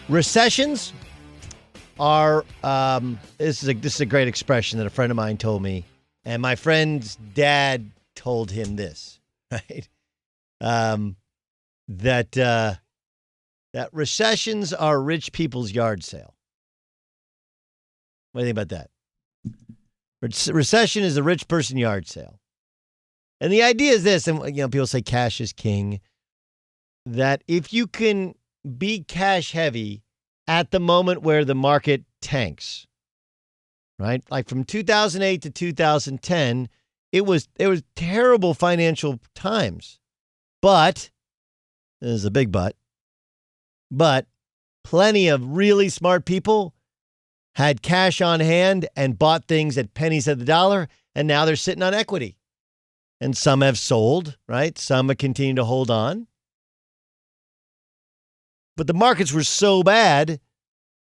Recessions are, this is a great expression that a friend of mine told me, and my friend's dad told him this, right? That recessions are rich people's yard sale. What do you think about that? Recession is a rich person yard sale. And the idea is this, and people say cash is king, that if you can be cash heavy at the moment where the market tanks, right? Like from 2008 to 2010, it was terrible financial times. But, there's a big but plenty of really smart people had cash on hand and bought things at pennies of the dollar, and now they're sitting on equity. And some have sold, right? Some have continued to hold on. But the markets were so bad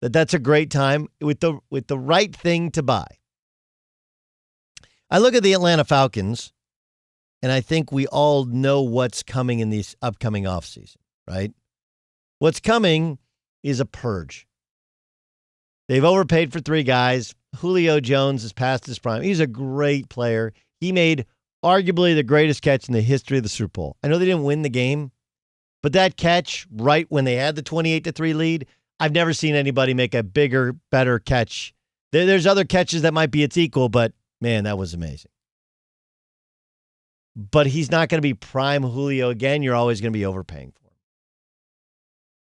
that that's a great time with the right thing to buy. I look at the Atlanta Falcons, and I think we all know what's coming in this upcoming offseason, right? What's coming is a purge. They've overpaid for three guys. Julio Jones is past his prime. He's a great player. He made arguably the greatest catch in the history of the Super Bowl. I know they didn't win the game, but that catch right when they had the 28-3 lead, I've never seen anybody make a bigger, better catch. There's other catches that might be its equal, but man, that was amazing. But he's not going to be prime Julio again. You're always going to be overpaying for him.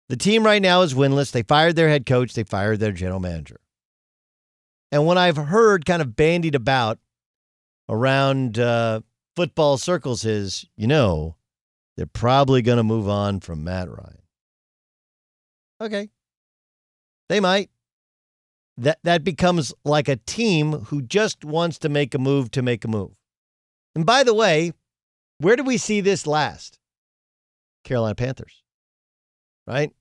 The team right now is winless. They fired their head coach. They fired their general manager. And what I've heard kind of bandied about around football circles is, they're probably going to move on from Matt Ryan. Okay. They might. That becomes like a team who just wants to make a move to make a move. And by the way, where do we see this last? Carolina Panthers, right?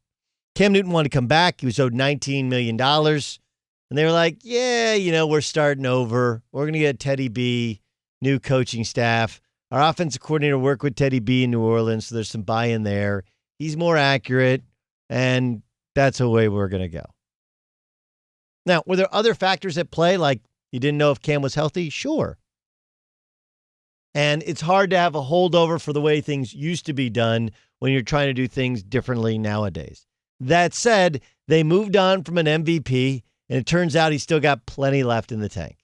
Cam Newton wanted to come back. He was owed $19 million. And they were like, yeah, we're starting over. We're going to get Teddy B, new coaching staff. Our offensive coordinator worked with Teddy B in New Orleans, so there's some buy-in there. He's more accurate, and that's the way we're going to go. Now, were there other factors at play, like you didn't know if Cam was healthy? Sure. And it's hard to have a holdover for the way things used to be done when you're trying to do things differently nowadays. That said, they moved on from an MVP, and it turns out he's still got plenty left in the tank.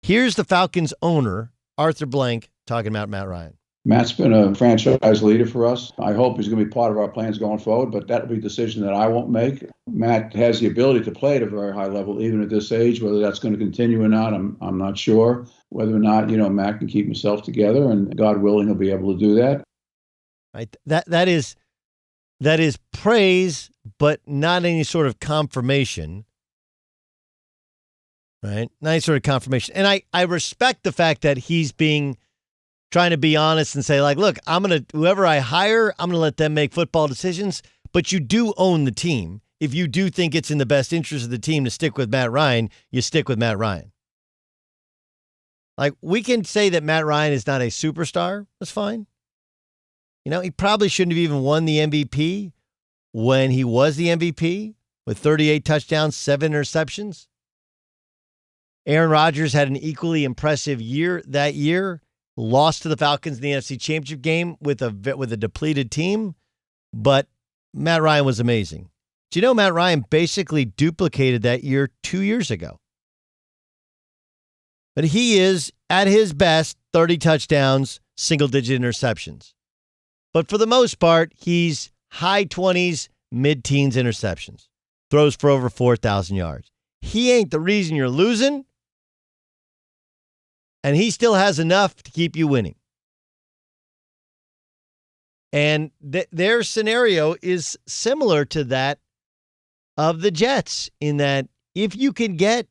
Here's the Falcons owner, Arthur Blank, talking about Matt Ryan. Matt's been a franchise leader for us. I hope he's going to be part of our plans going forward, but that'll be a decision that I won't make. Matt has the ability to play at a very high level, even at this age. Whether that's going to continue or not, I'm not sure. Whether or not, Matt can keep himself together, and God willing, he'll be able to do that. Right. That is praise, but not any sort of confirmation. Right? Not any sort of confirmation. And I respect the fact that he's trying to be honest and say, like, look, whoever I hire, I'm going to let them make football decisions. But you do own the team. If you do think it's in the best interest of the team to stick with Matt Ryan, you stick with Matt Ryan. Like, we can say that Matt Ryan is not a superstar. That's fine. He probably shouldn't have even won the MVP when he was the MVP with 38 touchdowns, 7 interceptions. Aaron Rodgers had an equally impressive year that year. Lost to the Falcons in the NFC Championship game with a depleted team, but Matt Ryan was amazing. Do you know Matt Ryan basically duplicated that year 2 years ago? But he is, at his best, 30 touchdowns, single-digit interceptions. But for the most part, he's high 20s, mid-teens interceptions. Throws for over 4,000 yards. He ain't the reason you're losing. And he still has enough to keep you winning. And their scenario is similar to that of the Jets, in that if you can get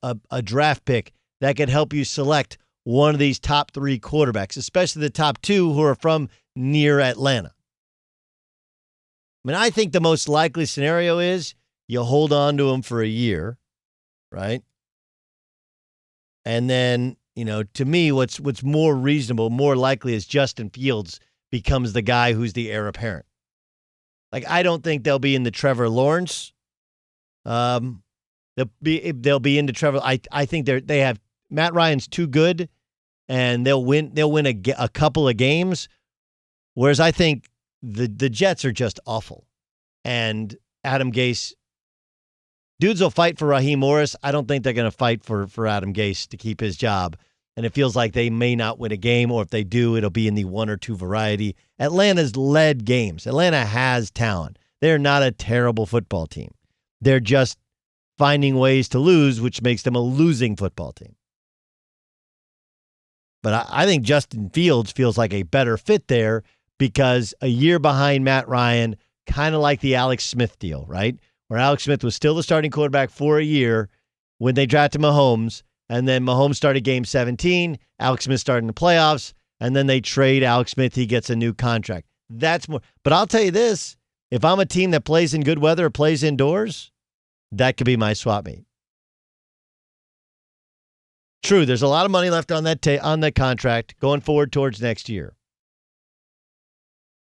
a draft pick that could help you select one of these top 3 quarterbacks, especially the top 2 who are from near Atlanta. I think the most likely scenario is you hold on to him for a year, right? And then, to me, what's more reasonable, more likely is Justin Fields becomes the guy who's the heir apparent. Like, I don't think they'll be in the Trevor Lawrence. They'll be into Trevor. I think they have Matt Ryan's too good, and they'll win a couple of games. Whereas I think the Jets are just awful, and Adam Gase. Dudes will fight for Raheem Morris. I don't think they're going to fight for Adam Gase to keep his job. And it feels like they may not win a game, or if they do, it'll be in the 1 or 2 variety. Atlanta's led games. Atlanta has talent. They're not a terrible football team. They're just finding ways to lose, which makes them a losing football team. But I think Justin Fields feels like a better fit there because a year behind Matt Ryan, kind of like the Alex Smith deal, right? Where Alex Smith was still the starting quarterback for a year when they drafted Mahomes, and then Mahomes started game 17, Alex Smith started in the playoffs, and then they trade Alex Smith, he gets a new contract. That's more. But I'll tell you this, if I'm a team that plays in good weather or plays indoors, that could be my swap meet. True, there's a lot of money left on that contract going forward towards next year.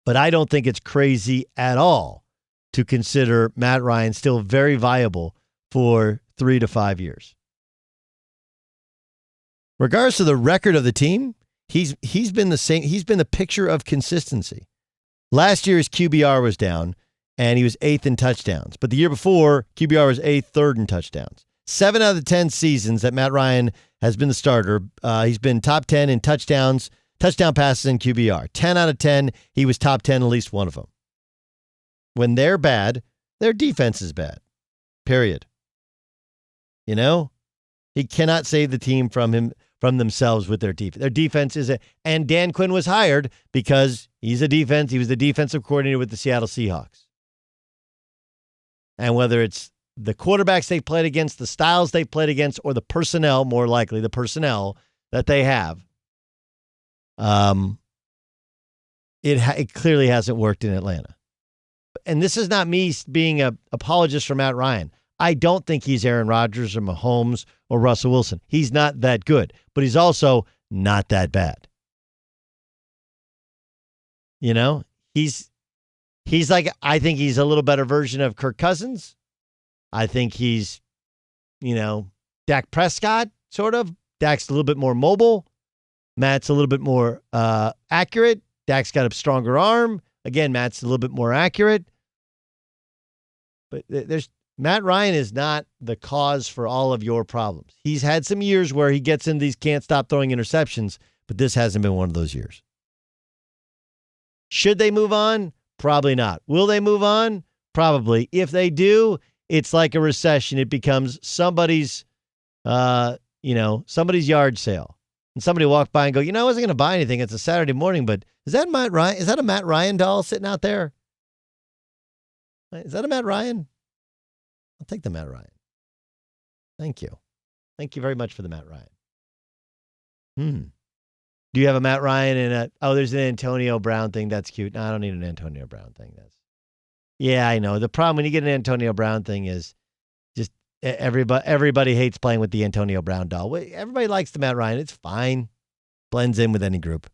But I don't think it's crazy at all to consider Matt Ryan still very viable for 3 to 5 years. Regardless of the record of the team, he's been the same. He's been the picture of consistency. Last year, his QBR was down, and he was 8th in touchdowns. But the year before, QBR was 8th, 3rd in touchdowns. 7 out of the 10 seasons that Matt Ryan has been the starter, he's been top 10 in touchdown passes, and QBR. 10 out of 10, he was top 10 at least one of them. When they're bad, their defense is bad. Period. You know? He cannot save the team from themselves with their defense. Their defense and Dan Quinn was hired because he was the defensive coordinator with the Seattle Seahawks. And whether it's the quarterbacks they played against, the styles they played against, or the personnel, more likely the personnel that they have, it clearly hasn't worked in Atlanta. And this is not me being an apologist for Matt Ryan. I don't think he's Aaron Rodgers or Mahomes or Russell Wilson. He's not that good, but he's also not that bad. You know, he's like, I think he's a little better version of Kirk Cousins. I think he's, Dak Prescott, sort of. Dak's a little bit more mobile. Matt's a little bit more accurate. Dak's got a stronger arm. Again, Matt's a little bit more accurate. But Matt Ryan is not the cause for all of your problems. He's had some years where he gets in these can't stop throwing interceptions, but this hasn't been one of those years. Should they move on? Probably not. Will they move on? Probably. If they do, it's like a recession. It becomes somebody's yard sale. And somebody walked by and go, I wasn't going to buy anything. It's a Saturday morning, but is that Matt Ryan? Is that a Matt Ryan doll sitting out there? Is that a Matt Ryan? I'll take the Matt Ryan. Thank you. Thank you very much for the Matt Ryan. Do you have a Matt Ryan there's an Antonio Brown thing. That's cute. No, I don't need an Antonio Brown thing. Yeah, I know. The problem when you get an Antonio Brown thing is just everybody hates playing with the Antonio Brown doll. Everybody likes the Matt Ryan. It's fine. Blends in with any group.